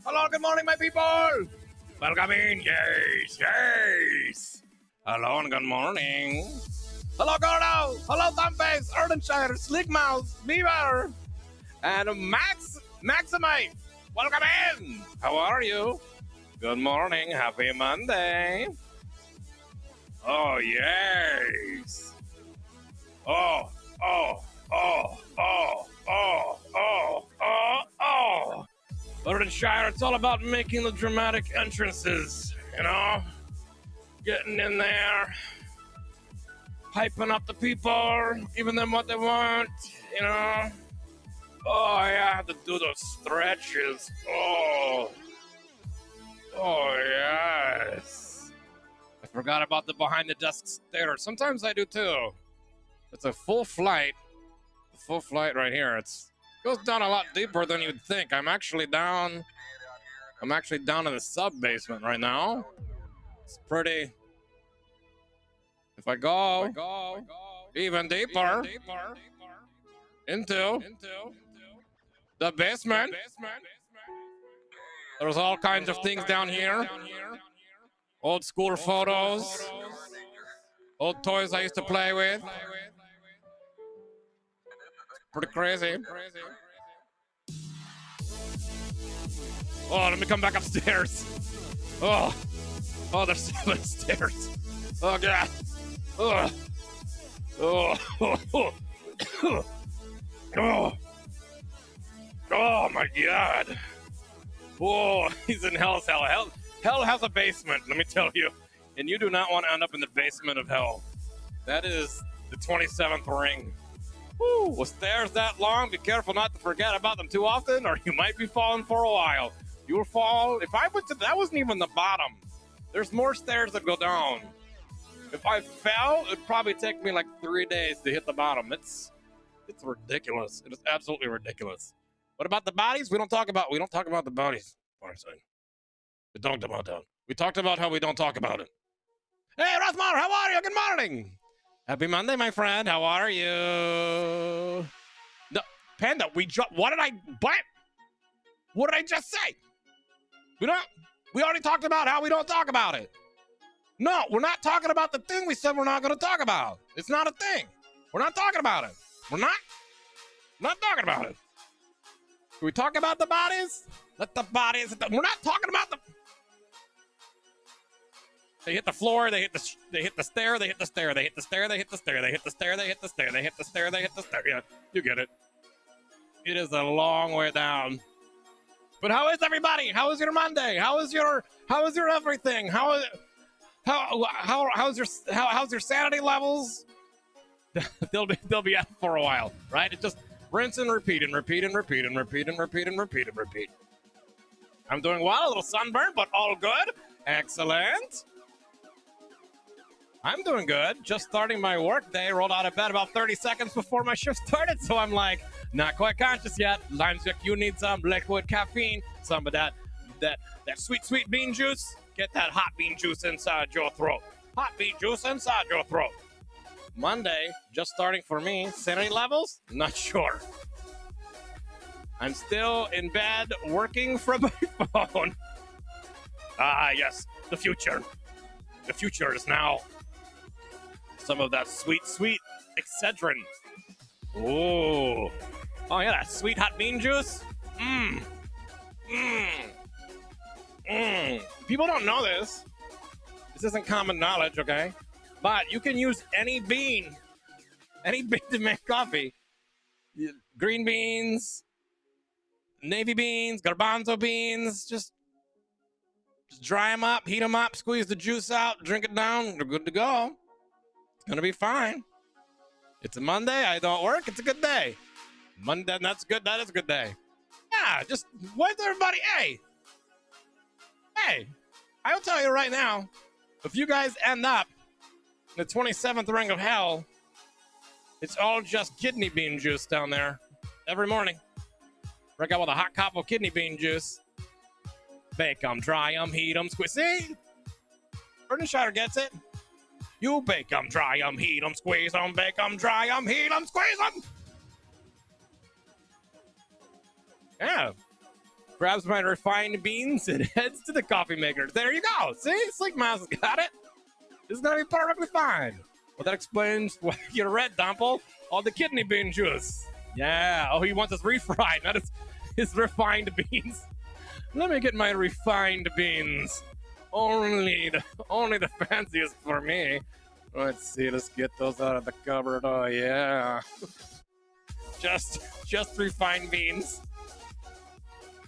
Hello, good morning, my people. Welcome in. Yes. Hello and good morning. Hello, Gordo. Hello, Thumbface, Erdenshire, Slick Mouse, Beaver, and Maximite. Welcome in. How are you? Good morning. Happy Monday. Oh, yes. Oh. Erdenshire, it's all about making the dramatic entrances, you know? Getting in there, hyping up the people, giving them what they want, you know? Oh, yeah, I have to do those stretches. Oh, yes. I forgot about the behind the desk stare. Sometimes I do too. It's a full flight right here. It goes down a lot deeper than you'd think. I'm actually down in the sub basement right now. It's pretty. If I go even deeper into the basement, there's all kinds of things down here. Old school photos, old toys I used to play with. Pretty crazy. Oh, let me come back upstairs. Oh, there's so many stairs. Oh, God. Oh, my God. Oh, he's in hell's hell. Hell has a basement, let me tell you. And you do not want to end up in the basement of hell. That is the 27th ring. Woo, with stairs that long, be careful not to forget about them too often, or you might be falling for a while. You will fall. If I went to, that wasn't even the bottom. There's more stairs that go down. If I fell, it'd probably take me like 3 days to hit the bottom. It's ridiculous. It is absolutely ridiculous. What about the bodies? We don't talk about the bodies. We talked about that. We talked about how we don't talk about it. Hey, Rosmar, how are you? Good morning. Happy Monday, my friend. How are you? No, Panda, what did I, what did I just say? We already talked about how we don't talk about it. No, we're not talking about the thing we said we're not going to talk about. It's not a thing. We're not talking about it. We're not talking about it. Can we talk about the bodies? Let the bodies, we're not talking about the, they hit the floor, they hit the stair, they hit the stair, they hit the stair, they hit the stair, they hit the stair, they hit the stair, they hit the stair, they hit the stair. Yeah, you get it. It is a long way down. But how is everybody? How is your Monday? How's your everything? How's your sanity levels? they'll be up for a while, right? It just rinse and repeat and repeat and repeat and repeat and repeat and repeat and repeat. I'm doing well, a little sunburn, but all good. Excellent. I'm doing good. Just starting my work day. Rolled out of bed about 30 seconds before my shift started, so I'm like, not quite conscious yet. Lime's like, you need some liquid caffeine, some of that sweet bean juice. Get that hot bean juice inside your throat. Hot bean juice inside your throat. Monday, just starting for me. Sanity levels? Not sure. I'm still in bed working from my phone. Ah, yes, the future. The future is now. Some of that sweet Excedrin. Ooh. Oh, yeah, that sweet hot bean juice. People don't know this. This isn't common knowledge, okay? But you can use any bean to make coffee. Green beans, navy beans, garbanzo beans, just dry them up, heat them up, squeeze the juice out, drink it down, you're good to go. It's gonna be fine. It's a Monday, I don't work, it's a good day. Monday, that's good, that is a good day. Yeah, just wait everybody, hey, I will tell you right now, if you guys end up in the 27th ring of hell, it's all just kidney bean juice down there every morning. Break out with a hot cup of kidney bean juice. Bake them, dry them, heat them, squeeze. See? Erdenscheider gets it. You bake them, dry them, heat them, squeeze them, bake them, dry them, heat them, squeeze them. Yeah. Grabs my refined beans and heads to the coffee maker. There you go. See? Sleek Mouse has got it. This is going to be perfectly fine. Well, that explains why you're red, Dumple. All the kidney bean juice. Yeah. Oh, he wants us refried, not his refined beans. Let me get my refined beans. Only the fanciest for me. Let's see. Let's get those out of the cupboard. Oh, yeah. Just refined beans.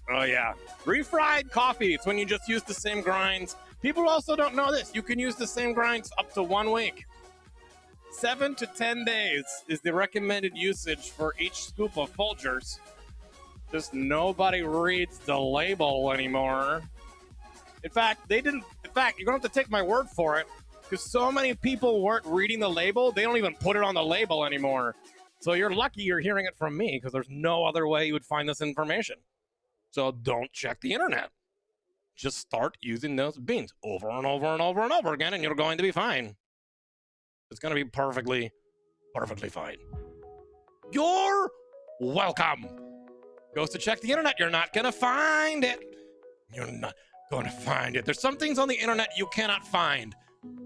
Oh, yeah. Refried coffee. It's when you just use the same grinds. People also don't know this. You can use the same grinds up to 1 week. 7 to 10 days is the recommended usage for each scoop of Folgers. Just nobody reads the label anymore. In fact, you're going to have to take my word for it, because so many people weren't reading the label, they don't even put it on the label anymore. So you're lucky you're hearing it from me, because there's no other way you would find this information. So don't check the internet. Just start using those beans over and over and over and over again, and you're going to be fine. It's going to be perfectly fine. You're welcome. Goes to check the internet. You're not going to find it. You're not going to find it. There's some things on the internet you cannot find.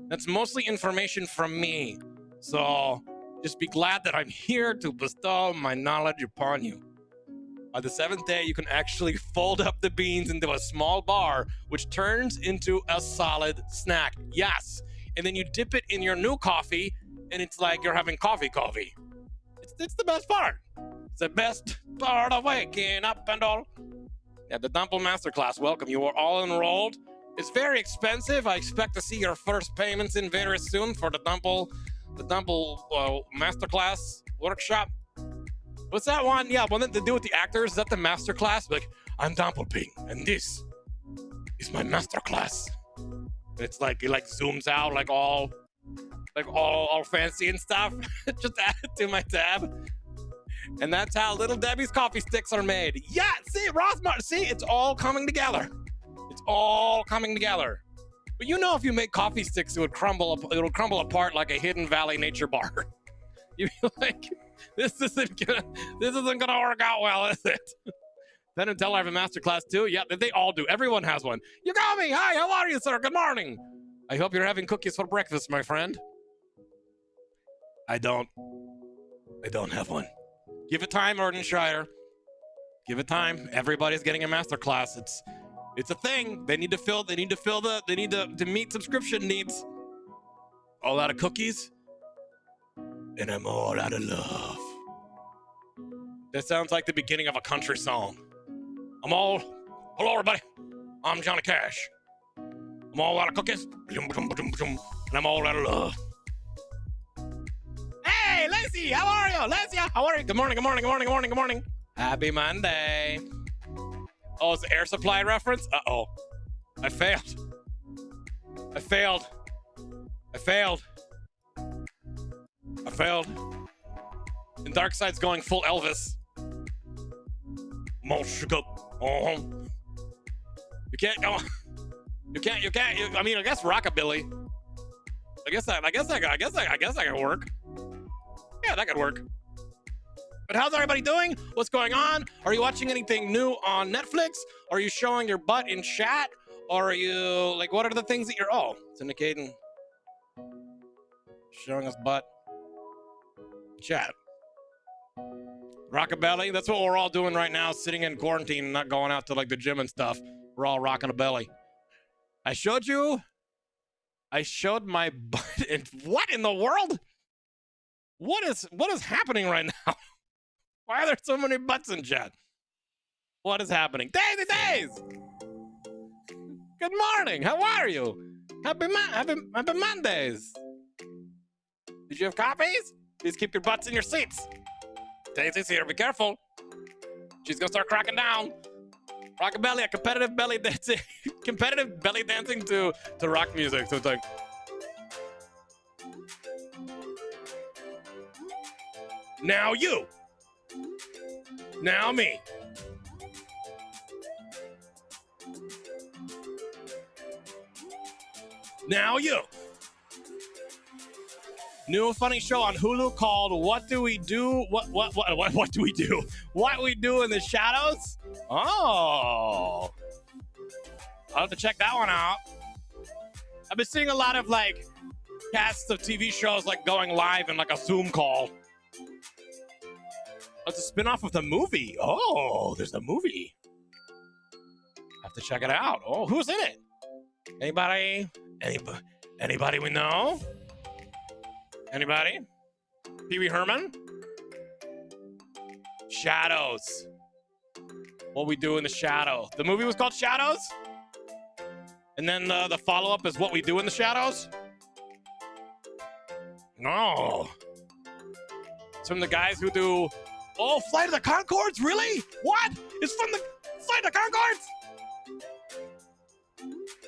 That's mostly information from me. So just be glad that I'm here to bestow my knowledge upon you. By the 7th day, you can actually fold up the beans into a small bar, which turns into a solid snack. Yes. And then you dip it in your new coffee, and it's like you're having coffee. It's the best part. It's the best part of waking up and all. Yeah, the Dumple Masterclass, welcome. You are all enrolled. It's very expensive. I expect to see your first payments in very soon for the Dumple Masterclass workshop. What's that one? Yeah, one that to do with the actors. Is that the Masterclass? Like, I'm Dumplebing, and this is my Masterclass. It's like it zooms out all fancy and stuff. Just add it to my tab. And that's how Little Debbie's coffee sticks are made. Yeah, see, Rosmar, see, it's all coming together. It's all coming together. But you know, if you make coffee sticks, it would crumble apart like a Hidden Valley nature bar. You'd be like, this isn't gonna work out well, is it? Then and Tell I have a master class too. Yeah, they all do. Everyone has one. You got me. Hi, how are you, sir? Good morning. I hope you're having cookies for breakfast, my friend. I don't have one. Give it time, Erdenshire. Give it time. Everybody's getting a master class. It's a thing. They need to meet subscription needs. All out of cookies, and I'm all out of love. That sounds like the beginning of a country song. Hello everybody. I'm Johnny Cash. I'm all out of cookies, and I'm all out of love. Hey, Lacey, how are you? Lacey, how are you? Good morning, good morning, good morning, good morning, good morning. Happy Monday. Oh, it's an Air Supply reference? Uh-oh. I failed. And Darkseid's going full Elvis. More sugar. You can't go. I mean, I guess rockabilly. I guess that could work. Yeah, that could work. But how's everybody doing? What's going on? Are you watching anything new on Netflix? Are you showing your butt in chat? Or are you, like, what are the things that you're, oh, it's indicating, showing us butt. Chat. Rock-a-belly, that's what we're all doing right now, sitting in quarantine and not going out to, like, the gym and stuff. We're all rocking a belly. I showed my butt, and what in the world? What is happening right now? Why are there so many butts in chat? What is happening? Daisy Days! Good morning. How are you? Happy Mondays. Did you have coffees? Please keep your butts in your seats. Daisy's here. Be careful. She's gonna start cracking down. Rockabelly, a competitive belly dancing to rock music. So it's like. Now you. Now me. Now you. New funny show on Hulu called What Do We Do? What do we do? What We Do in the Shadows? Oh. I'll have to check that one out. I've been seeing a lot of like casts of TV shows like going live in like a Zoom call. It's a spin-off of the movie. Oh, there's a movie. Have to check it out. Oh, who's in it? Anybody we know? Anybody? Pee Wee Herman? Shadows. What We Do in the Shadow. The movie was called Shadows? And then the follow-up is What We Do in the Shadows? No. It's from the guys who do... Oh, Flight of the Conchords? Really? What? It's from the Flight of the Conchords?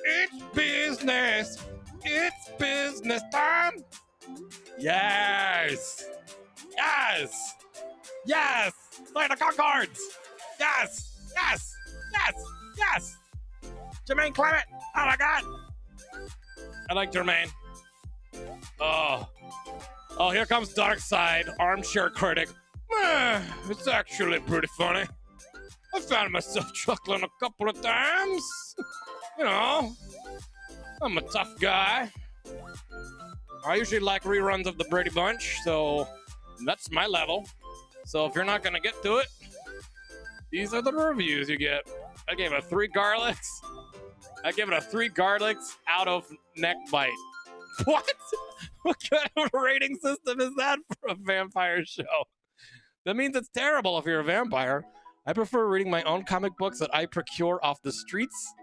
It's business. It's business time. Yes. Yes. Yes. Flight of the Conchords. Yes. Yes. Yes. Yes. Jermaine Clement. Oh my God. I like Jermaine. Oh. Oh, here comes Darkseid, armchair critic. It's actually pretty funny. I found myself chuckling a couple of times. You know, I'm a tough guy. I usually like reruns of the Brady Bunch, so that's my level. So if you're not gonna get to it, these are the reviews you get. I gave it a 3 garlics. I give it a 3 garlics out of neck bite. What? What kind of rating system is that for a vampire show? That means it's terrible if you're a vampire. I prefer reading my own comic books that I procure off the streets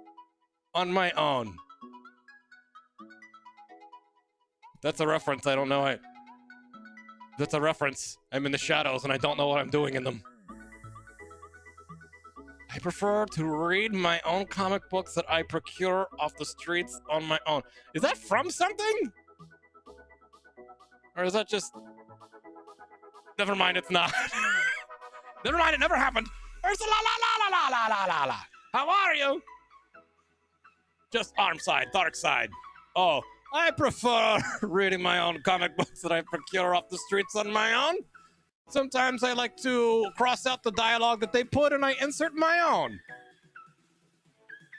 on my own. That's a reference. I don't know it. That's a reference. I'm in the shadows and I don't know what I'm doing in them. I prefer to read my own comic books that I procure off the streets on my own. Is that from something? Or is that just... Never mind, it's not. Never mind, it never happened. Ursula, la la la la la la la la. How are you? Just arm side, dark side. Oh, I prefer reading my own comic books that I procure off the streets on my own. Sometimes I like to cross out the dialogue that they put and I insert my own.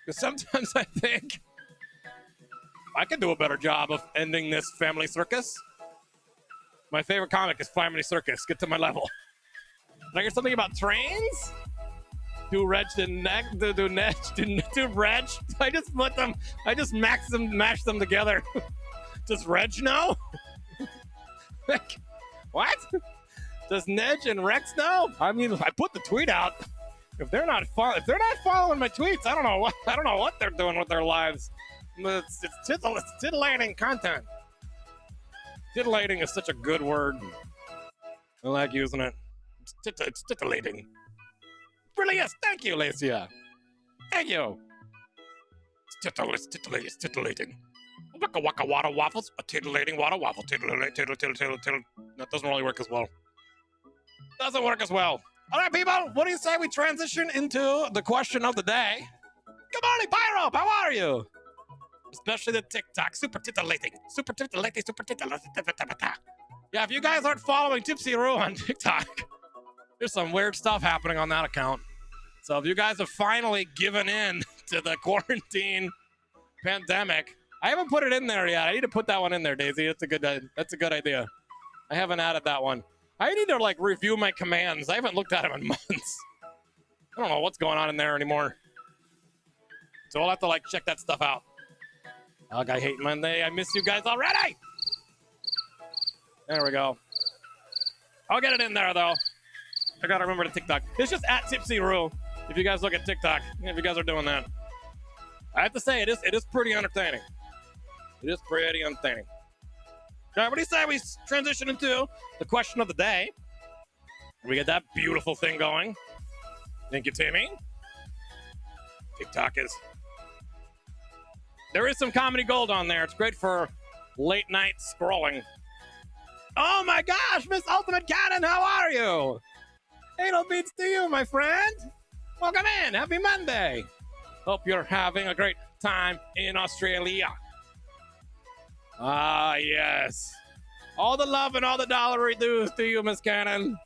Because sometimes I think I can do a better job of ending this family circus. My favorite comic is Family Circus. Get to my level. Did I hear something about trains? Do reg to neck, do neg, do reg. I just put them, I just mash them together. Does reg know? Like, what? Does Neg and Rex know? I mean, I put the tweet out. If they're not following my tweets, I don't know what they're doing with their lives. It's titillating content. Titillating is such a good word. I like using it. It's titillating. It really is. Thank you, Lacia. Thank you. It's titillating. Waka waka wada waffles. A titillating wada waffle. Tittle. That doesn't really work as well. Doesn't work as well. All right, people. What do you say we transition into the question of the day? Good morning, Pyro. How are you? Especially the TikTok. Super titillating. Super titillating. Super titillating. Yeah, if you guys aren't following Tipsy Roo on TikTok, there's some weird stuff happening on that account. So if you guys have finally given in to the quarantine pandemic, I haven't put it in there yet. I need to put that one in there, Daisy. That's a good idea. I haven't added that one. I need to like review my commands. I haven't looked at them in months. I don't know what's going on in there anymore. So I'll have to like check that stuff out. Ugh, I hate Monday. I miss you guys already. There we go. I'll get it in there though. I gotta remember the TikTok. It's just at Tipsy Roo. If you guys look at TikTok, if you guys are doing that, I have to say it is pretty entertaining. It is pretty entertaining. All right, what do you say we transition into the question of the day? We get that beautiful thing going. Thank you, Timmy. TikTok is. There is some comedy gold on there. It's great for late night scrolling. Oh my gosh, Miss Ultimate Cannon, how are you? Anal beats to you, my friend. Welcome in. Happy Monday. Hope you're having a great time in Australia. Ah, yes. All the love and all the dollary dues to you, Miss Cannon.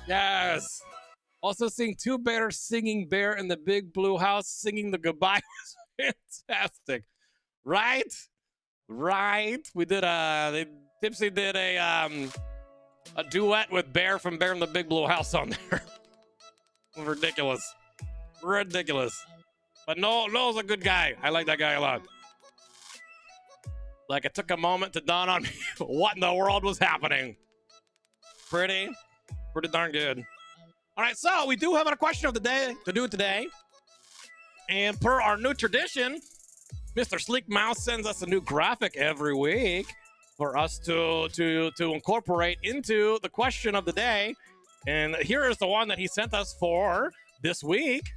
Yes. Also seeing two bears singing Bear in the Big Blue House singing the goodbye was fantastic. Right? Right. We did Tipsy did a duet with Bear from Bear in the Big Blue House on there. Ridiculous. Ridiculous. But Noel's a good guy. I like that guy a lot. Like, it took a moment to dawn on me what in the world was happening. Pretty darn good. All right, so we do have a question of the day to do today. And per our new tradition, Mr. Sleek Mouse sends us a new graphic every week for us to incorporate into the question of the day. And here is the one that he sent us for this week.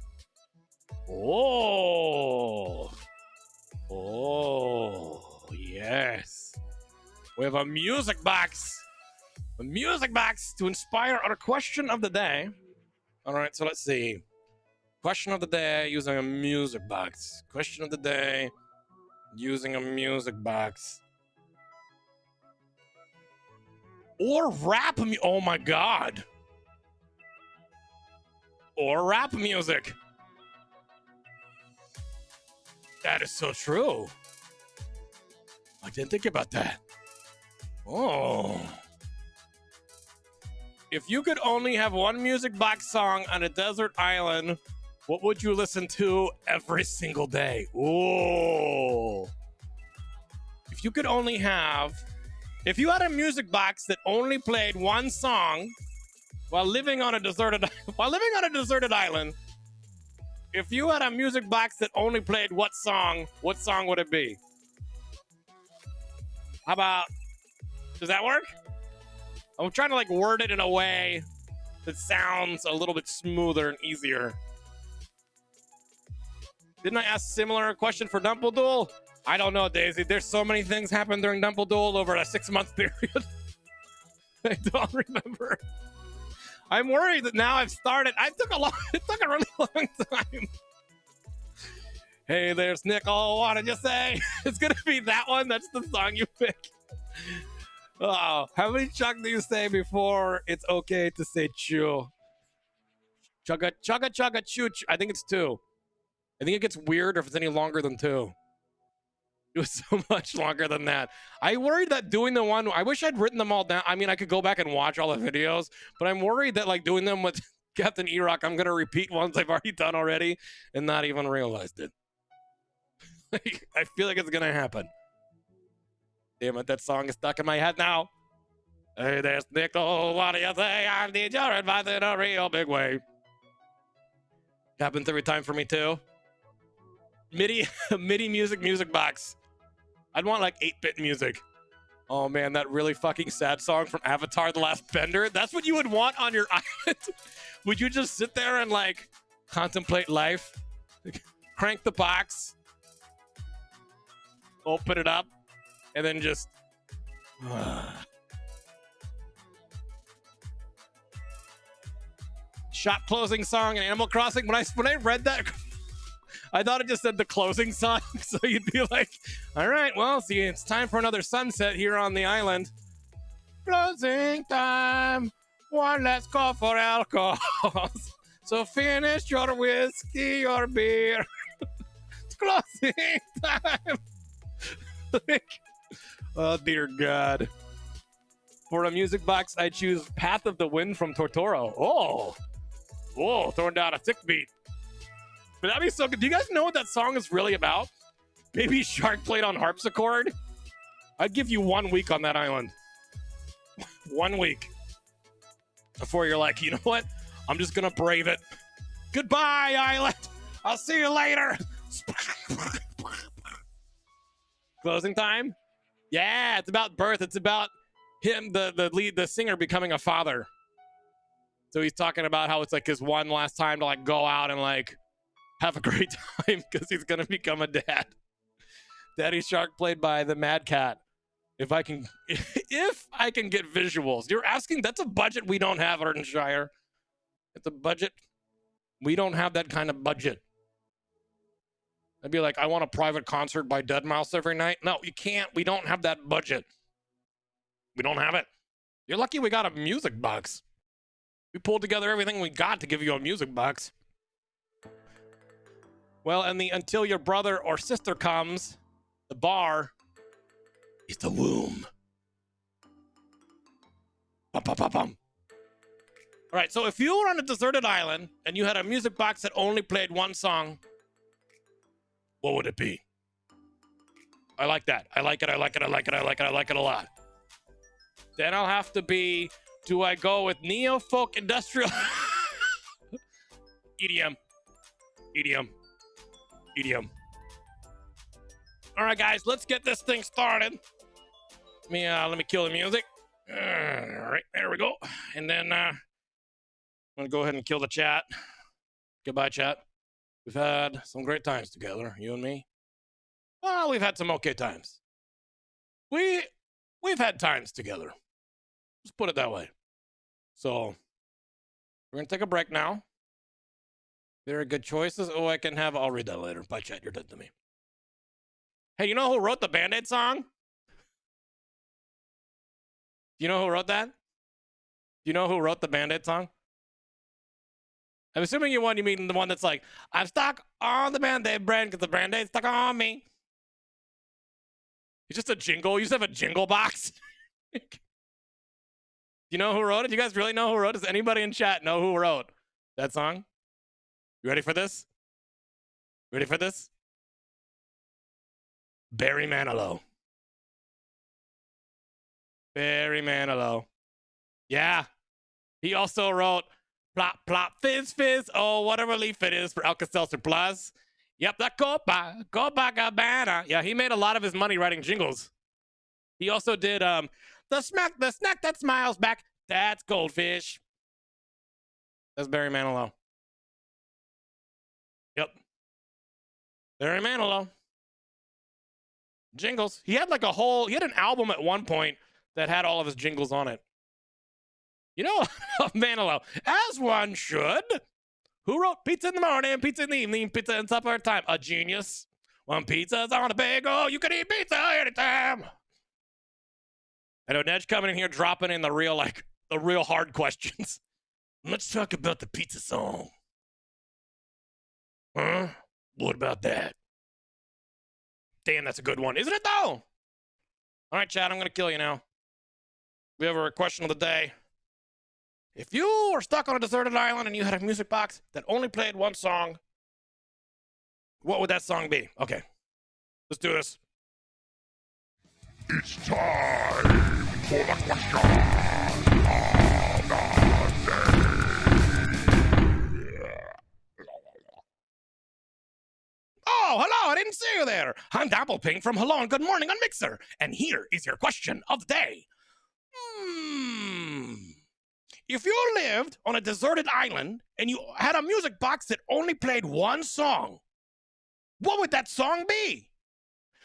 Oh, yes. We have a music box. A music box to inspire our question of the day. All right, so let's see. Question of the day using a music box. Question of the day using a music box. Or rap music. Oh my God. Or rap music. That is so true. I didn't think about that. Oh. If you could only have one music box song on a desert island, what would you listen to every single day? Oh. If you had a music box that only played one song while living on a deserted island, if you had a music box that only played what song would it be? How about, does that work? I'm trying to like word it in a way that sounds a little bit smoother and easier. Didn't I ask similar question for Dumpledool? I don't know, Daisy. There's so many things happened during Dumpledool over a 6-month period. I don't remember. I'm worried that now I've started. It took a really long time. Hey, there's Nickel. What did you say? It's gonna be that one. That's the song you pick. Oh, how many chug do you say before it's okay to say chew? Chugga, chugga, chugga, chew. I think it's 2. I think it gets weird if it's any longer than 2. It was so much longer than that. I worried that doing the one, I wish I'd written them all down. I mean, I could go back and watch all the videos, but I'm worried that like doing them with Captain E-Rock, I'm going to repeat ones I've already done already and not even realized it. Like, I feel like it's going to happen. Damn it, that song is stuck in my head now. Hey, there's Nickel. What do you say? I need your advice in a real big way. Happens every time for me too. MIDI music box. I'd want like 8-bit music. Oh man, that really fucking sad song from Avatar: The Last Bender. That's what you would want on your island. Would you just sit there and like contemplate life? Crank the box, open it up, and then just shop closing song in Animal Crossing. When I read that, I thought it just said the closing song. So you'd be like, all right, well, see, it's time for another sunset here on the island. Closing time. One last call for alcohol. So finish your whiskey or beer. It's closing time. Oh, dear God. For a music box, I choose Path of the Wind from Totoro. Oh, throwing down a sick beat. But that'd be so good. Do you guys know what that song is really about? Maybe Shark played on harpsichord? I'd give you 1 week on that island. 1 week. Before you're like, you know what? I'm just going to brave it. Goodbye, island. I'll see you later. Closing time? Yeah, it's about birth. It's about him, the singer, becoming a father. So he's talking about how it's like his one last time to like go out and like have a great time because he's gonna become a dad. Daddy Shark played by the Mad Cat. If I can get visuals. You're asking, that's a budget we don't have, Ardenshire. It's a budget. We don't have that kind of budget. I'd be like, I want a private concert by Deadmau5 every night. No, you can't. We don't have that budget. We don't have it. You're lucky we got a music box. We pulled together everything we got to give you a music box. Well, and the until your brother or sister comes, the bar is the womb. Bum, bum, bum, bum. All right, so if you were on a deserted island and you had a music box that only played one song, what would it be? I like that. I like it. I like it. I like it. I like it. I like it a lot. Then I'll have to be, do I go with neo folk industrial? EDM. EDM. EDM. All right, guys, let's get this thing started. Let me kill the music. All right, there we go. And then I'm gonna go ahead and kill the chat. Goodbye, chat. We've had some great times together, you and me. Well, we've had some okay times. We've had times together. Let's put it that way. So we're gonna take a break now. Very good choices. Oh, I'll read that later. Bye, chat. You're dead to me. Hey, you know who wrote the Band-Aid song? You know who wrote that? You know who wrote the Band-Aid song? I'm assuming you mean the one that's like, I'm stuck on the Band-Aid brand because the Band-Aid's stuck on me. It's just a jingle. You just have a jingle box. You know who wrote it? You guys really know who wrote it? Does anybody in chat know who wrote that song? You ready for this? Ready for this? Barry Manilow. Barry Manilow. Yeah. He also wrote Plop, Plop, Fizz, Fizz. Oh, what a relief it is for Alka-Seltzer Plus. Yep, that Copacabana. Yeah, he made a lot of his money writing jingles. He also did the snack that smiles back. That's Goldfish. That's Barry Manilow. Yep. Barry Manilow. Jingles. He had an album at one point that had all of his jingles on it. You know, Manilow, as one should. Who wrote pizza in the morning, pizza in the evening, pizza in supper time? A genius. When pizza's on a bagel, you can eat pizza anytime. I know Nedge coming in here dropping in the real hard questions. Let's talk about the pizza song. Huh? What about that? Damn, that's a good one. Isn't it, though? All right, Chad, I'm going to kill you now. We have a question of the day. If you were stuck on a deserted island and you had a music box that only played one song, what would that song be? Okay, let's do this. It's time for the question of the day. Oh, hello, I didn't see you there. I'm Dapplepink from Hello and Good Morning on Mixer, and here is your question of the day. If you lived on a deserted island and you had a music box that only played one song, what would that song be?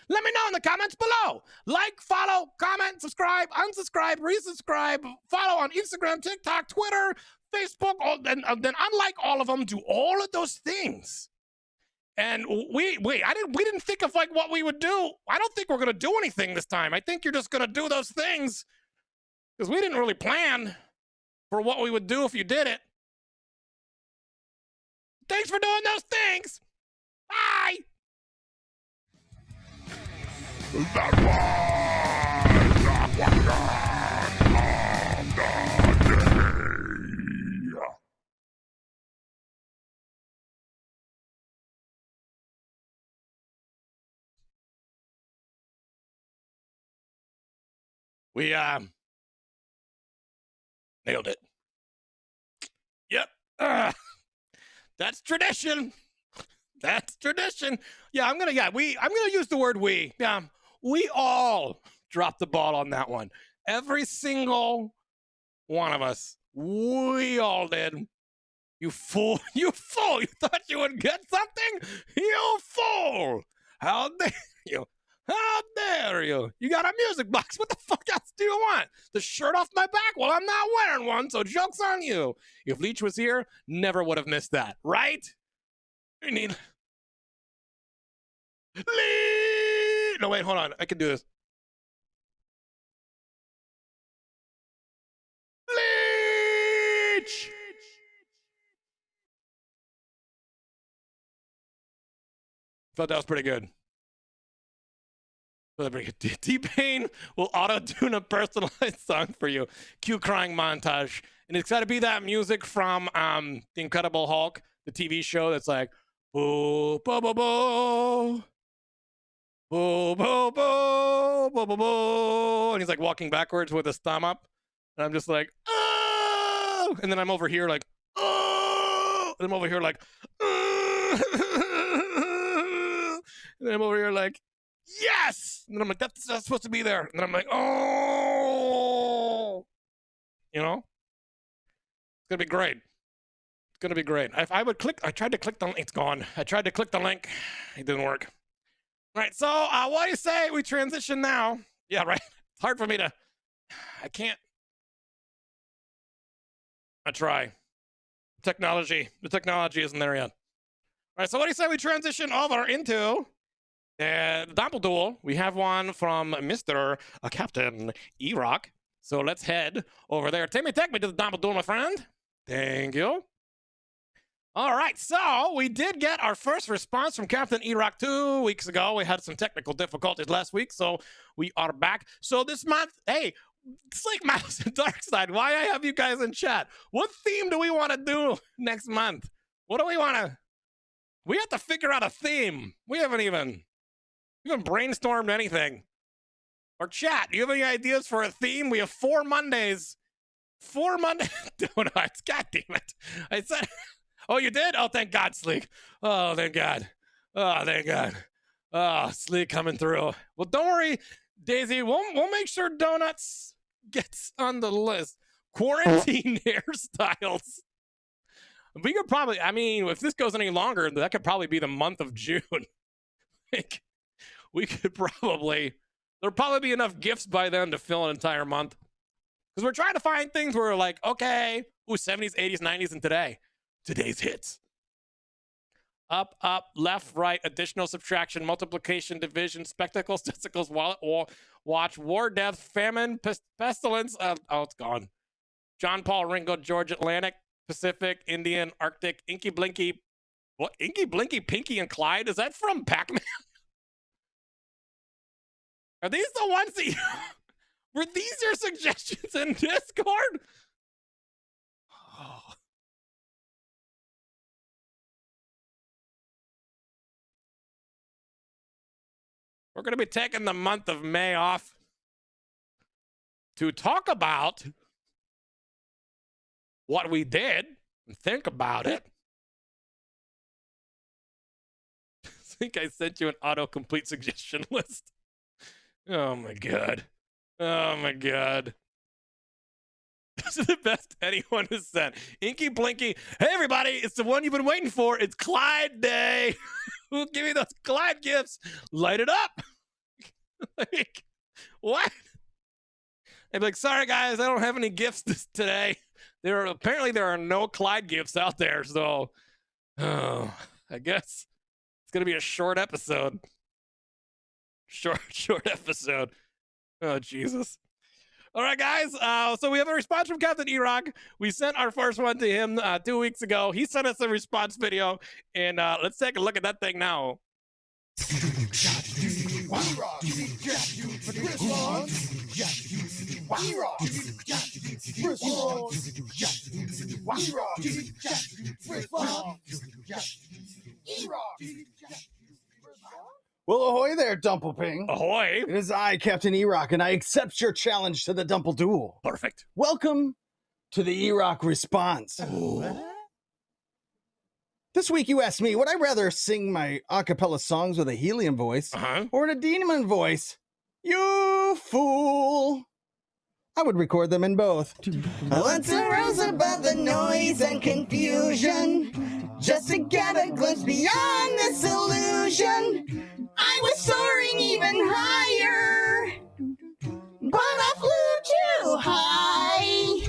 Let me know in the comments below. Like, follow, comment, subscribe, unsubscribe, resubscribe, follow on Instagram, TikTok, Twitter, Facebook, then unlike all of them, do all of those things. And we didn't think of like what we would do. I don't think we're gonna do anything this time. I think you're just gonna do those things because we didn't really plan for what we would do if you did it. Thanks for doing those things. Bye. That was the question of the day. We nailed it. Yep. That's tradition. That's tradition. Yeah, I'm gonna use the word we. Yeah, we all dropped the ball on that one. Every single one of us. We all did. You fool. You fool. You thought you would get something? You fool. How dare you? How dare you? You got a music box. What the fuck else do you want? The shirt off my back? Well, I'm not wearing one, so joke's on you. If Leech was here, never would have missed that, right? I need... Leech! No, wait, hold on. I can do this. Leech! Thought that was pretty good. T-Pain will auto-tune a personalized song for you. Cue crying montage. And it's got to be that music from The Incredible Hulk, the TV show that's like, boo, boo, boo, boo, boo, boo, boo, boo, boo, boo. And he's like walking backwards with his thumb up. And I'm just like, oh! And then I'm over here like, oh! And I'm over here like, oh! And then I'm over here like, yes! And then I'm like, that's supposed to be there. And then I'm like, oh! You know? It's going to be great. It's going to be great. If I would click, I tried to click the link. It's gone. I tried to click the link. It didn't work. All right, so what do you say we transition now? Yeah, right. It's hard for me to, I can't. I try. The technology isn't there yet. All right, so what do you say we transition over into the Doppel Duel? We have one from Mr. Captain E-Rock. So let's head over there. Take me to the Doppel Duel, my friend. Thank you. All right, so we did get our first response from Captain E-Rock 2 weeks ago. We had some technical difficulties last week, so we are back. So this month, hey, Sleek Mouse and Darkside, why I have you guys in chat? What theme do we want to do next month? What do we want to... We have to figure out a theme. We haven't even brainstormed anything. Or chat, do you have any ideas for a theme? We have 4 Mondays. 4 Mondays. Donuts. God damn it. I said... Oh, you did? Oh, thank God, Sleek. Oh, thank God. Oh, thank God. Oh, Sleek coming through. Well, don't worry, Daisy. We'll make sure Donuts gets on the list. Quarantine hairstyles. We could probably, I mean, if this goes any longer, that could probably be the month of June. Like, we could probably, there'll probably be enough gifts by then to fill an entire month. Because we're trying to find things where we're like, okay, ooh, 70s, 80s, 90s, and today's hits. up, up, left, right, additional, subtraction, multiplication, division, spectacles, testicles, wallet, watch, war, death, famine, pestilence. Oh, it's gone. John, Paul, Ringo, George, Atlantic, Pacific, Indian, Arctic, Inky, Blinky. What? Inky, Blinky, Pinky, and Clyde? Is that from Pac-Man? Are these the ones that you... Were these your suggestions in Discord? Oh. We're going to be taking the month of May off to talk about what we did and think about it. I think I sent you an autocomplete suggestion list. Oh my god. Oh my god. This is the best anyone has said. Inky Blinky. Hey everybody, it's the one you've been waiting for. It's Clyde Day. Who'll give me those Clyde gifts? Light it up. Like, what? I'd be like, sorry guys, I don't have any gifts today. Apparently there are no Clyde gifts out there, so I guess it's gonna be a short episode. Short episode. Oh Jesus. All right, guys. So we have a response from Captain E-Rock. We sent our first one to him 2 weeks ago. He sent us a response video, and let's take a look at that thing now. Well, ahoy there, Dumpleping. Ahoy. It is I, Captain E-Rock, and I accept your challenge to the Dumple Duel. Perfect. Welcome to the E-Rock response. This week you asked me, would I rather sing my a cappella songs with a helium voice or in a demon voice? You fool. I would record them in both. Once arose above the noise and confusion, just to get a glimpse beyond this illusion. I was soaring even higher, but I flew too high.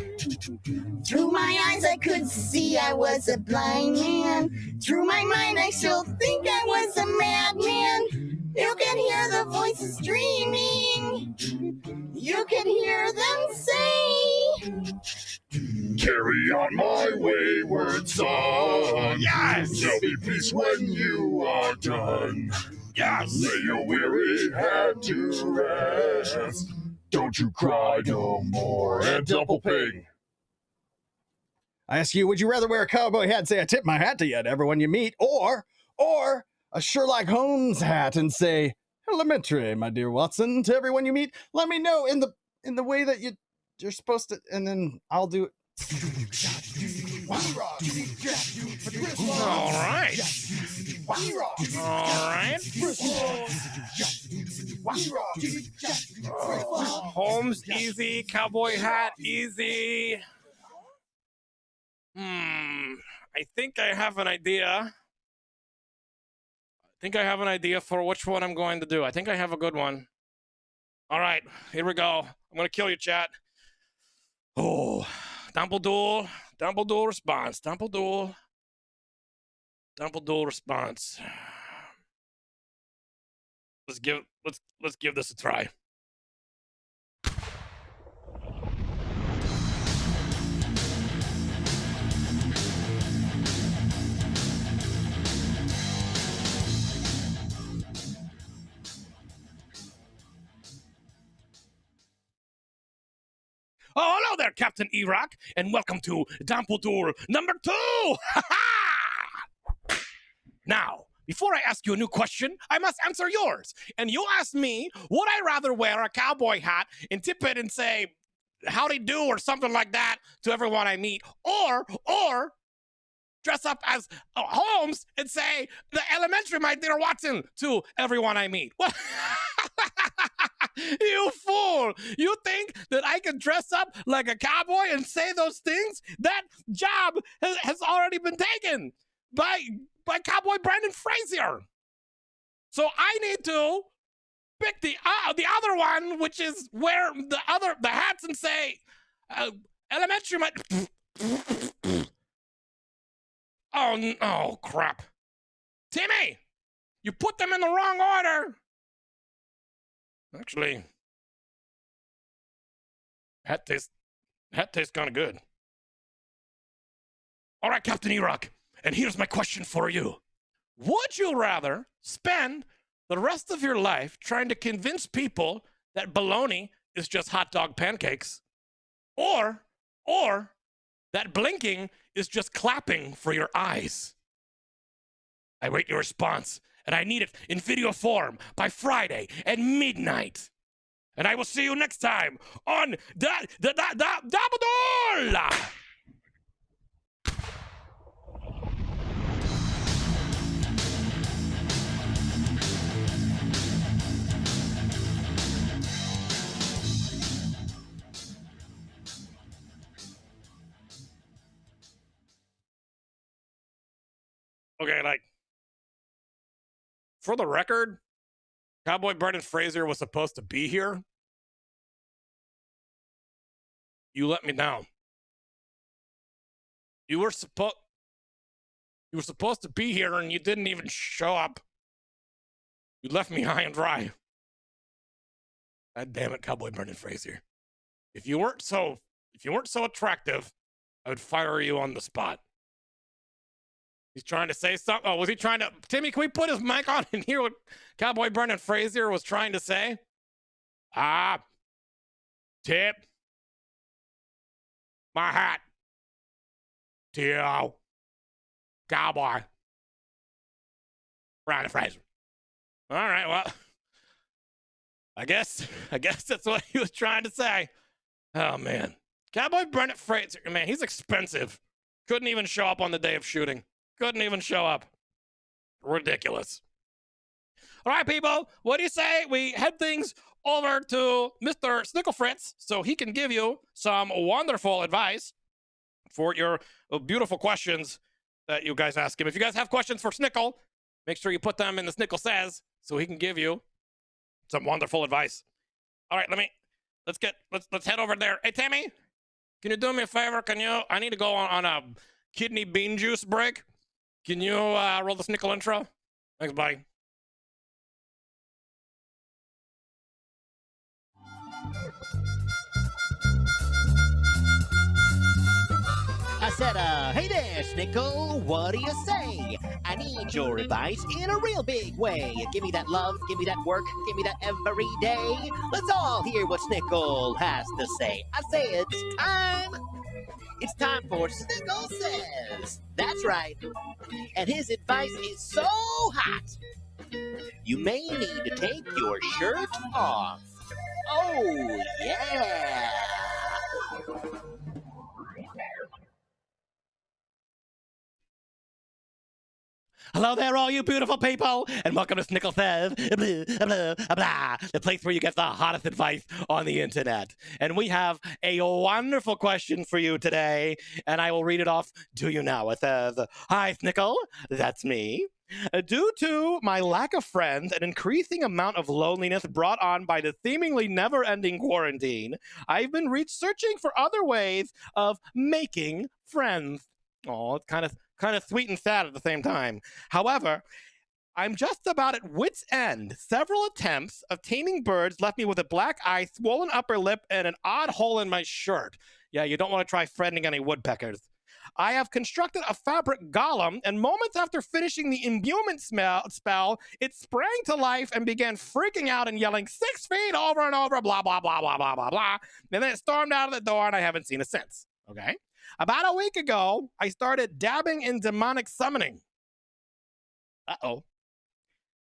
Through my eyes I could see I was a blind man. Through my mind I still think I was a madman. You can hear the voices dreaming. You can hear them say, Carry on my wayward son. Yes! There'll be peace when you are done. Yes! Lay your weary head to rest. Don't you cry no more. And Dumpleping. I ask you, would you rather wear a cowboy hat and say, I tip my hat to you to everyone you meet, or a Sherlock Holmes hat and say, elementary, my dear Watson, to everyone you meet? Let me know in the way that you're supposed to, and then I'll do it. All right. All right. Holmes, easy. Cowboy hat, easy. I think I have an idea. I have an idea for which one I'm going to do. I think I have a good one. All right, here we go. I'm going to kill you, chat. Oh, Dumpleduel response. Dumpleduel response. Let's give this a try. Oh, hello there, Captain E-Rock, and welcome to Dumpleduel number 2! Now, before I ask you a new question, I must answer yours. And you asked me, would I rather wear a cowboy hat and tip it and say, howdy do, or something like that to everyone I meet, or dress up as Holmes and say, the elementary, my dear Watson, to everyone I meet. What? You fool! You think that I can dress up like a cowboy and say those things? That job has already been taken by Cowboy Brandon Frazier. So I need to pick the other one, which is wear the hats and say, elementary, my... Oh crap. Timmy, you put them in the wrong order. Actually, that tastes kind of good. All right, Captain E-Rock, and here's my question for you. Would you rather spend the rest of your life trying to convince people that bologna is just hot dog pancakes, or that blinking is just clapping for your eyes? I wait your response, and I need it in video form by Friday at midnight. And I will see you next time on Dabadol! Okay, like, for the record, Cowboy Brendan Fraser was supposed to be here. You let me down. You were supposed to be here and you didn't even show up. You left me high and dry. God damn it, Cowboy Brendan Fraser. If you weren't so attractive, I would fire you on the spot. He's trying to say something. Oh, was he trying to? Timmy, can we put his mic on and hear what Cowboy Brendan Fraser was trying to say? Tip my hat to you, Cowboy Brendan Fraser. All right, well, I guess that's what he was trying to say. Oh man, Cowboy Brendan Fraser, man, he's expensive. Couldn't even show up on the day of shooting. Couldn't even show up. Ridiculous. All right, people, what do you say we head things over to Mr. Snicklefritz so he can give you some wonderful advice for your beautiful questions that you guys ask him. If you guys have questions for Snickle, make sure you put them in the Snickle Says so he can give you some wonderful advice. All right, let's head over there. Hey, Tammy, can you do me a favor? I need to go on a kidney bean juice break. Can you roll the Snickle intro? Thanks, buddy. I said, hey there, Snickle, what do you say? I need your advice in a real big way. Give me that love, give me that work, give me that every day. Let's all hear what Snickle has to say. I say it's time. It's time for Snickle Says. That's right. And his advice is so hot, you may need to take your shirt off. Oh, yeah. Hello there, all you beautiful people, and welcome to Snickle Says, the place where you get the hottest advice on the internet. And we have a wonderful question for you today, and I will read it off to you now. It says, "Hi, Snickle, that's me. Due to my lack of friends and increasing amount of loneliness brought on by the seemingly never-ending quarantine, I've been researching for other ways of making friends." Oh, it's kind of sweet and sad at the same time. However, I'm just about at wit's end. Several attempts of taming birds left me with a black eye, swollen upper lip, and an odd hole in my shirt. Yeah, you don't want to try friending any woodpeckers. I have constructed a fabric golem, and moments after finishing the imbuement spell, it sprang to life and began freaking out and yelling 6 feet over and over, blah, blah, blah, blah, blah, blah, blah. And then it stormed out of the door, and I haven't seen it since. Okay? About a week ago, I started dabbing in demonic summoning. Uh-oh.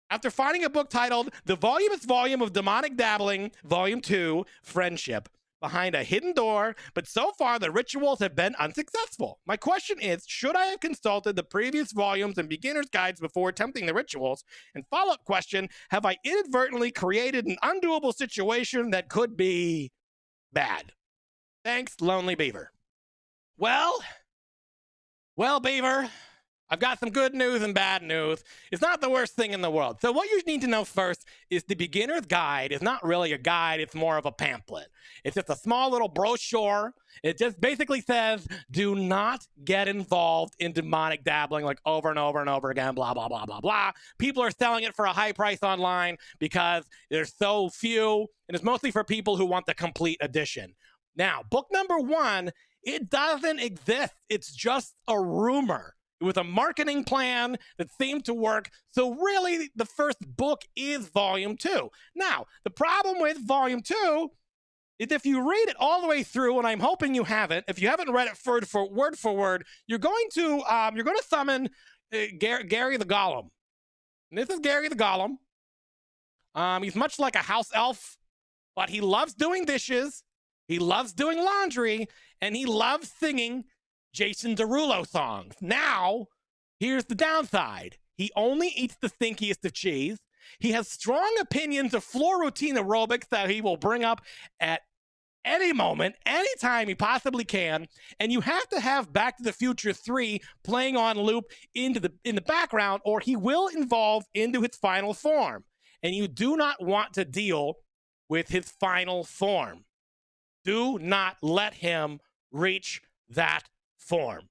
After finding a book titled The Voluminous Volume of Demonic Dabbling, Volume 2, Friendship, behind a hidden door, but so far the rituals have been unsuccessful. My question is, should I have consulted the previous volumes and beginner's guides before attempting the rituals? And follow-up question, have I inadvertently created an undoable situation that could be bad? Thanks, Lonely Beaver. Well, Beaver, I've got some good news and bad news. It's not the worst thing in the world. So what you need to know first is the beginner's guide is not really a guide. It's more of a pamphlet. It's just a small little brochure. It just basically says, do not get involved in demonic dabbling like over and over and over again, blah, blah, blah, blah, blah. People are selling it for a high price online because there's so few, and it's mostly for people who want the complete edition. Now, book number 1, it doesn't exist. It's just a rumor with a marketing plan that seemed to work. So really, the first book is volume 2. Now, the problem with volume 2 is if you read it all the way through, and I'm hoping you haven't, if you haven't read it word for word, you're going to summon Gary the Golem. And this is Gary the Golem. He's much like a house elf, but he loves doing dishes, he loves doing laundry, and he loves singing Jason Derulo songs. Now, here's the downside. He only eats the stinkiest of cheese. He has strong opinions of floor routine aerobics that he will bring up at any moment, anytime he possibly can. And you have to have Back to the Future 3 playing on loop in the background, or he will evolve into his final form. And you do not want to deal with his final form. Do not let him reach that form.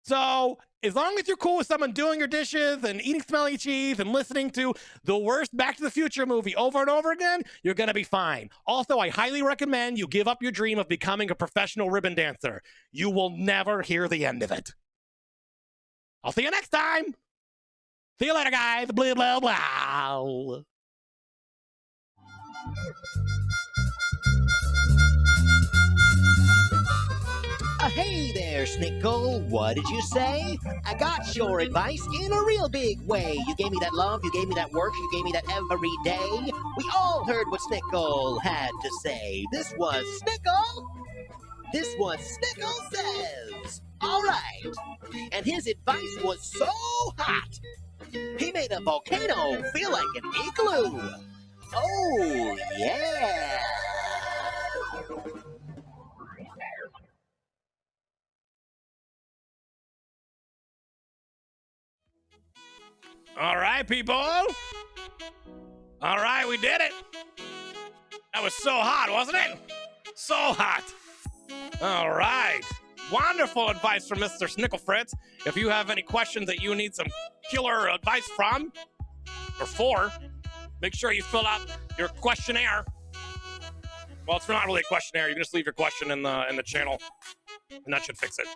So, as long as you're cool with someone doing your dishes and eating smelly cheese and listening to the worst Back to the Future movie over and over again, you're going to be fine. Also, I highly recommend you give up your dream of becoming a professional ribbon dancer. You will never hear the end of it. I'll see you next time. See you later, guys. Blah, blah, blah. Hey there, Snickle. What did you say? I got your advice in a real big way. You gave me that love, you gave me that work, you gave me that every day. We all heard what Snickle had to say. This was Snickle. This was Snickle Says. All right. And his advice was so hot, he made a volcano feel like an igloo. Oh, yeah. All right, people. All right, we did it. That was so hot, wasn't it? So hot. All right. Wonderful advice from Mr. Snicklefritz. If you have any questions that you need some killer advice from or for, make sure you fill out your questionnaire. Well, it's not really a questionnaire. You can just leave your question in the channel, and that should fix it.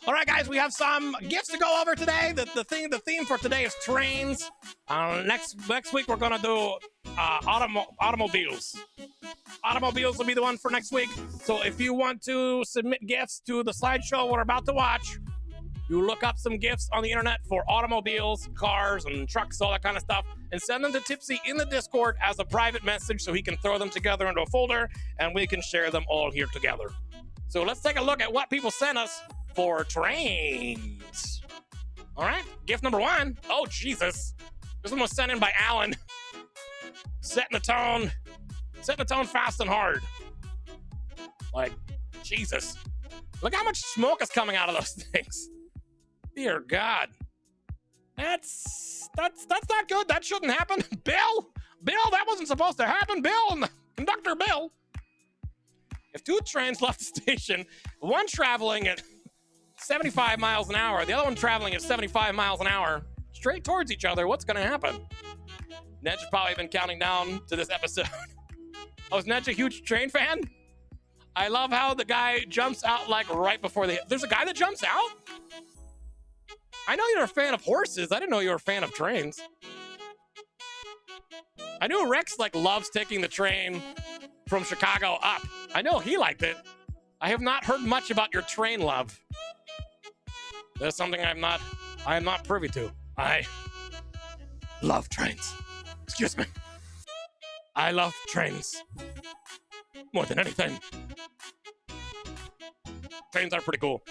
All right, guys, we have some gifts to go over today. The theme for today is trains. Next week we're gonna do automobiles. Automobiles will be the one for next week. So if you want to submit gifts to the slideshow we're about to watch, you look up some gifts on the internet for automobiles, cars, and trucks, all that kind of stuff, and send them to Tipsy in the Discord as a private message so he can throw them together into a folder, and we can share them all here together. So let's take a look at what people sent us for trains. All right, gift number 1. Oh, Jesus. This one was sent in by Alan. Setting the tone fast and hard. Like, Jesus. Look how much smoke is coming out of those things. Dear God. That's not good. That shouldn't happen. Bill, that wasn't supposed to happen. Bill and the conductor, Bill. If 2 trains left the station, one traveling at 75 miles an hour, the other one traveling at 75 miles an hour, straight towards each other, what's going to happen? Ned's probably been counting down to this episode. Oh, is Ned's a huge train fan? I love how the guy jumps out like right before they hit. There's a guy that jumps out? I know you're a fan of horses. I didn't know you were a fan of trains. I knew Rex like loves taking the train from Chicago up. I know he liked it. I have not heard much about your train love. That's something I am not privy to. I love trains. Excuse me. I love trains more than anything. Trains are pretty cool.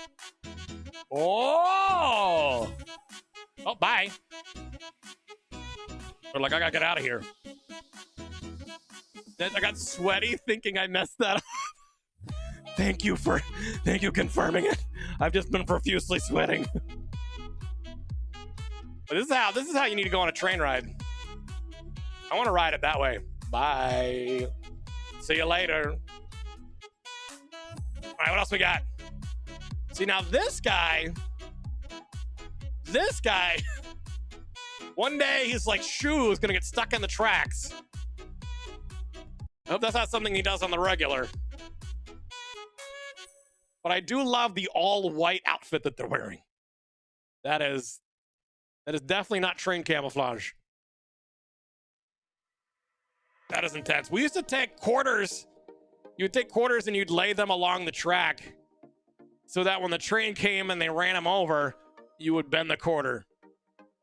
Oh, bye. They're like, I gotta get out of here. Then I got sweaty thinking I messed that up. Thank you confirming it. I've just been profusely sweating. But this is how you need to go on a train ride. I want to ride it that way. Bye. See you later. All right, what else we got? See, now this guy, one day his like shoe is gonna get stuck in the tracks. I hope that's not something he does on the regular. But I do love the all white outfit that they're wearing. That is definitely not train camouflage. That is intense. We used to take quarters. You'd take quarters and you'd lay them along the track so that when the train came and they ran them over, you would bend the quarter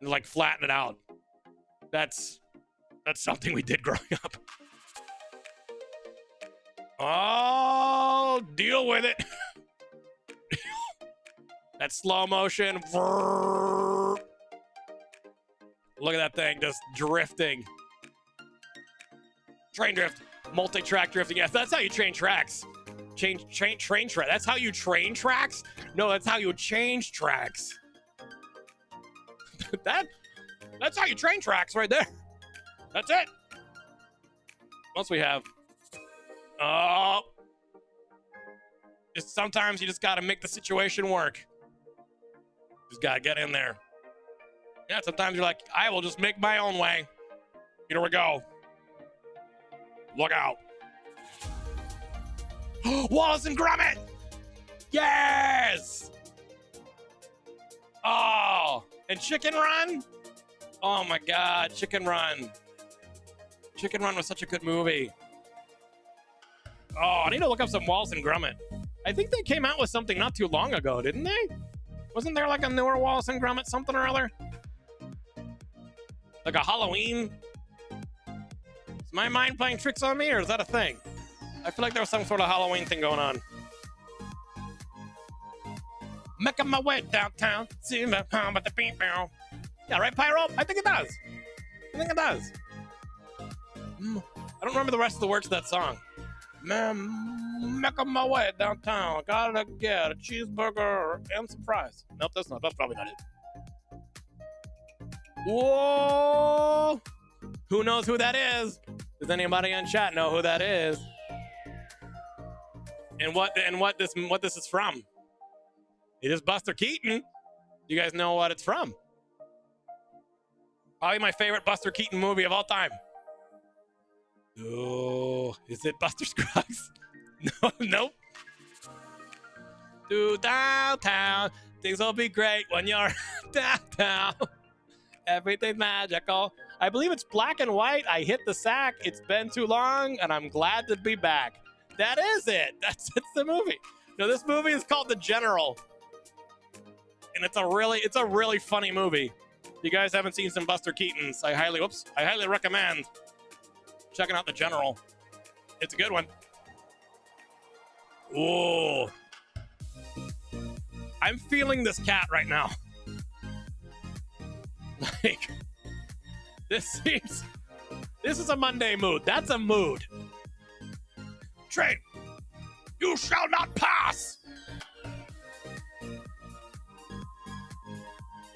and like flatten it out. That's something we did growing up. Oh, deal with it. That slow motion. Look at that thing just drifting. Train drift, multi-track drifting. Yes, that's how you train tracks. Train track. That's how you train tracks? No, that's how you change tracks. That's how you train tracks right there. That's it. What else we have? Oh. Just sometimes you just gotta make the situation work. Just gotta get in there. Yeah, sometimes you're like, I will just make my own way. Here we go. Look out. Wallace and Gromit! Yes! Oh, and Chicken Run? Oh my God, Chicken Run. Chicken Run was such a good movie. Oh, I need to look up some Wallace and Gromit. I think they came out with something not too long ago, didn't they? Wasn't there like a newer Wallace and Gromit something or other? Like a Halloween? Is my mind playing tricks on me, or is that a thing? I feel like there was some sort of Halloween thing going on. Making my way downtown. Yeah, right, Pyro? I think it does. I don't remember the rest of the words to that song. Making my way downtown. Gotta get a cheeseburger and some fries. Nope, that's probably not it. Whoa! Who knows who that is? Does anybody in chat know who that is? And what this is from? It is Buster Keaton. You guys know what it's from? Probably my favorite Buster Keaton movie of all time. Oh, is it Buster Scruggs? No, nope. To downtown, things will be great when you're downtown. Everything's magical. I believe it's black and white. I hit the sack. It's been too long, and I'm glad to be back. That is it. It's the movie. No, this movie is called The General, and it's a really funny movie. If you guys haven't seen some Buster Keatons, I highly recommend checking out The General. It's a good one. Ooh. I'm feeling this cat right now. Like, this is a Monday mood. That's a mood. Train, you shall not pass.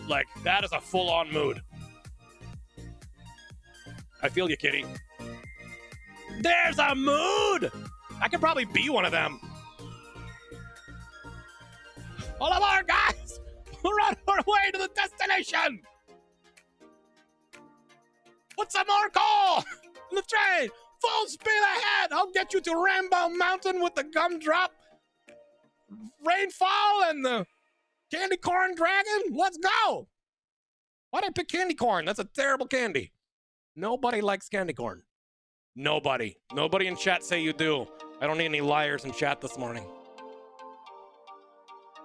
Like, that is a full-on mood. I feel you, kitty. There's a mood! I could probably be one of them. All aboard, guys! We're on our way to the destination! What's some more coal in the train? Full speed ahead! I'll get you to Rainbow Mountain with the gumdrop rainfall and the candy corn dragon. Let's go! Why'd I pick candy corn? That's a terrible candy. Nobody likes candy corn. Nobody. Nobody in chat say you do. I don't need any liars in chat this morning.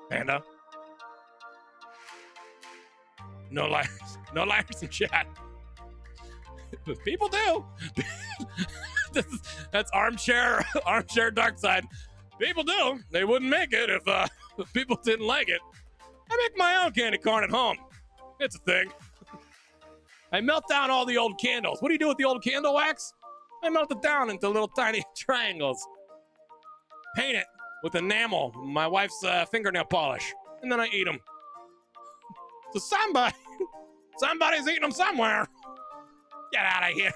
Panda. No liars. No liars in chat. People do. That's armchair dark side. People do. They wouldn't make it if people didn't like it. I make my own candy corn at home. It's a thing. I melt down all the old candles. What do you do with the old candle wax? I melt it down into little tiny triangles. Paint it with enamel, my wife's fingernail polish, and then I eat them. So somebody's eating them somewhere. Get out of here.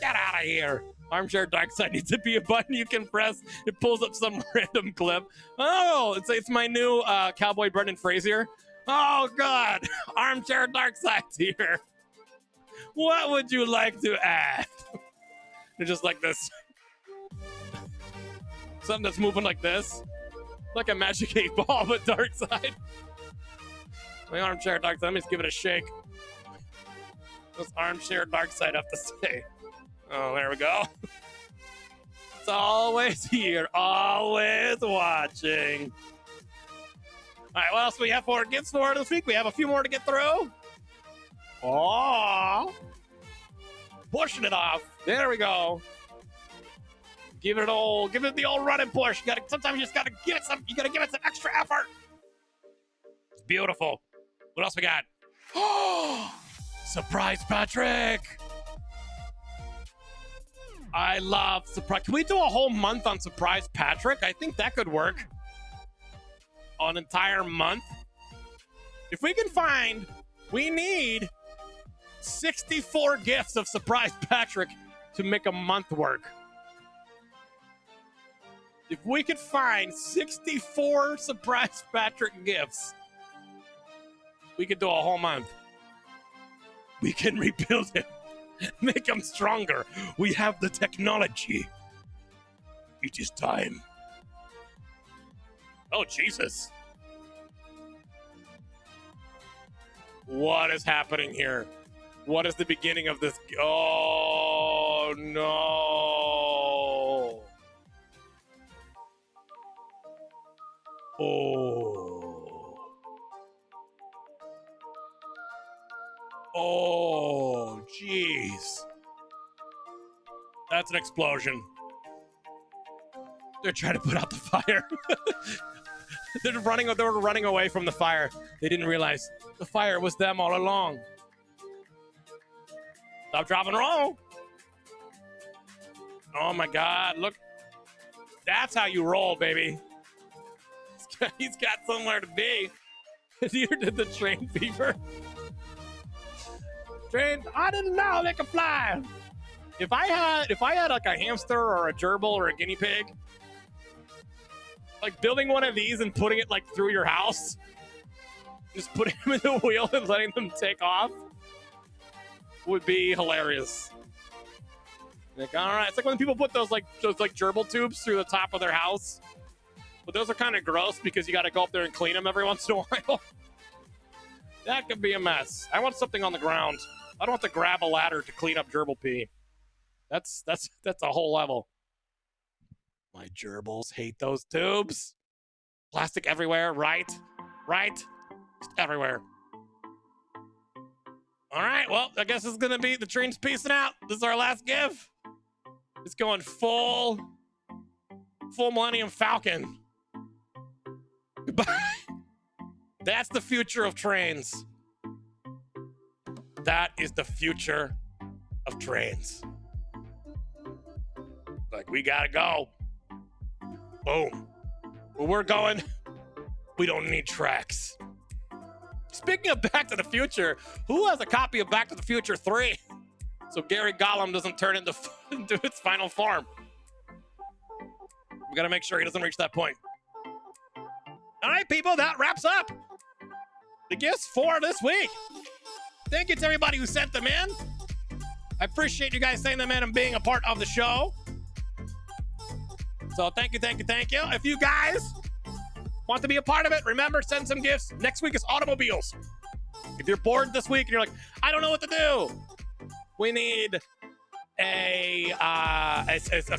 Get out of here. Armchair Dark Side needs to be a button you can press. It pulls up some random clip. Oh, it's my new Cowboy Brendan Fraser. Oh, God. Armchair Dark Side's here. What would you like to add? They're just like this. Something that's moving like this. Like a Magic 8 Ball, but Dark Side. My Armchair Dark Side. Let me just give it a shake. What's Armchair Dark Side have to say? Oh, there we go. It's always here, always watching. All right, what else do we have for gifts for this week? We have a few more to get through. Oh, pushing it off. There we go. Give it the old run and push. Sometimes you just gotta give it some. You gotta give it some extra effort. It's beautiful. What else we got? Oh, surprise, Patrick. I love surprise. Can we do a whole month on surprise Patrick? I think that could work. An entire month. If we can find, we need 64 gifts of surprise Patrick to make a month work. If we could find 64 surprise Patrick gifts, we could do a whole month. We can rebuild him. Make him stronger. We have the technology. It is time. Oh, Jesus. What is happening here? What is the beginning of this? Oh, no. Oh. Oh, jeez. That's an explosion. They're trying to put out the fire. They were running away from the fire. They didn't realize the fire was them all along. Stop, drop, and roll. Oh my God, look. That's how you roll, baby. He's got somewhere to be. Neither did the train fever. Train, I didn't know they could fly. If I had like a hamster or a gerbil or a guinea pig, like building one of these and putting it like through your house, just putting them in the wheel and letting them take off would be hilarious. Like, all right, it's like when people put those gerbil tubes through the top of their house, but those are kind of gross because you got to go up there and clean them every once in a while. That could be a mess. I want something on the ground. I don't have to grab a ladder to clean up gerbil pee. That's a whole level. My gerbils hate those tubes. Plastic everywhere, right? Right? Just everywhere. All right, well, I guess it's gonna be the train's peacing out. This is our last give. It's going full Millennium Falcon. Goodbye. That's the future of trains. That is the future of trains. Like, we gotta go. Boom. Where we're going, we don't need tracks. Speaking of Back to the Future, who has a copy of Back to the Future 3? So Gary Gollum doesn't turn into its final form. We gotta make sure he doesn't reach that point. All right, people, that wraps up the gifts for this week. Thank you to everybody who sent them in. I appreciate you guys sending them in and being a part of the show. So thank you. If you guys want to be a part of it, remember, send some gifts. Next week is automobiles. If you're bored this week and you're like, I don't know what to do, we need a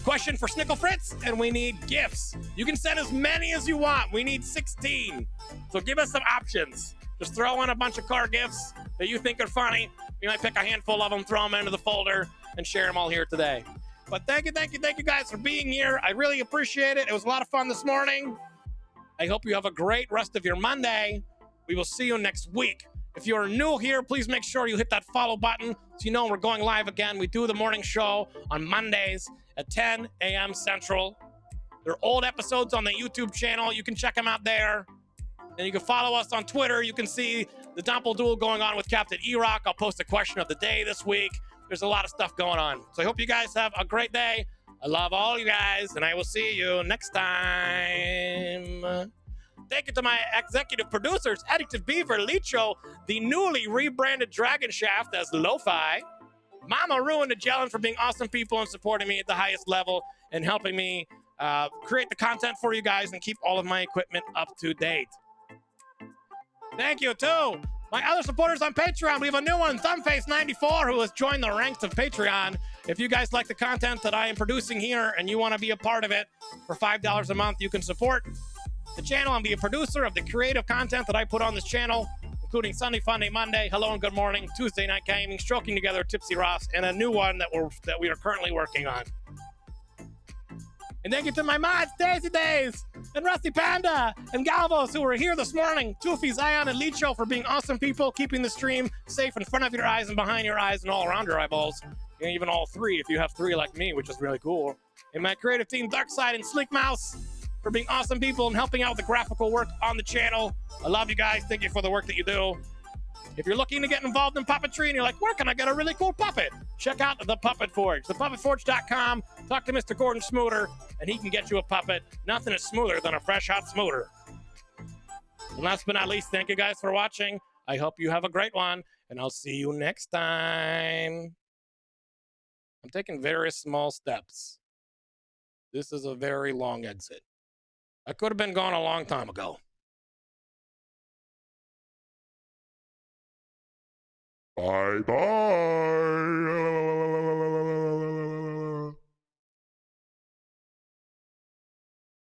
question for Snickle Fritz, and we need gifts. You can send as many as you want. We need 16. So give us some options. Just throw in a bunch of car gifts that you think are funny. We might pick a handful of them, throw them into the folder, and share them all here today. But thank you guys for being here. I really appreciate it. It was a lot of fun this morning. I hope you have a great rest of your Monday. We will see you next week. If you're new here, please make sure you hit that follow button so you know we're going live again. We do the morning show on Mondays at 10 a.m. Central. There are old episodes on the YouTube channel. You can check them out there. And you can follow us on Twitter. You can see the Doppel Duel going on with Captain E-Rock. I'll post a question of the day this week. There's a lot of stuff going on. So I hope you guys have a great day. I love all you guys, and I will see you next time. Thank you to my executive producers, Additive Beaver, Licho, the newly rebranded Dragon Shaft as Lo-Fi, Mama Ruin the Jellin for being awesome people and supporting me at the highest level and helping me create the content for you guys and keep all of my equipment up to date. Thank you to my other supporters on Patreon. We have a new one, Thumbface94, who has joined the ranks of Patreon. If you guys like the content that I am producing here and you want to be a part of it, for $5 a month, you can support the channel and be a producer of the creative content that I put on this channel, including Sunday Funday, Monday, Hello and Good Morning, Tuesday Night Gaming, Stroking Together, Tipsy Ross, and a new one that we are currently working on. And thank you to my mods, Daisy Days, and Rusty Panda, and Galvos, who were here this morning, Toofy, Zion, and Licho for being awesome people, keeping the stream safe in front of your eyes and behind your eyes and all around your eyeballs. And even all three, if you have three like me, which is really cool. And my creative team, Darkside and Sleek Mouse, for being awesome people and helping out with the graphical work on the channel. I love you guys. Thank you for the work that you do. If you're looking to get involved in puppetry and you're like, where can I get a really cool puppet? Check out The Puppet Forge, thepuppetforge.com. Talk to Mr. Gordon Smooter, and he can get you a puppet. Nothing is smoother than a fresh, hot smooter. And last but not least, thank you guys for watching. I hope you have a great one, and I'll see you next time. I'm taking very small steps. This is a very long exit. I could have been gone a long time ago. Bye-bye.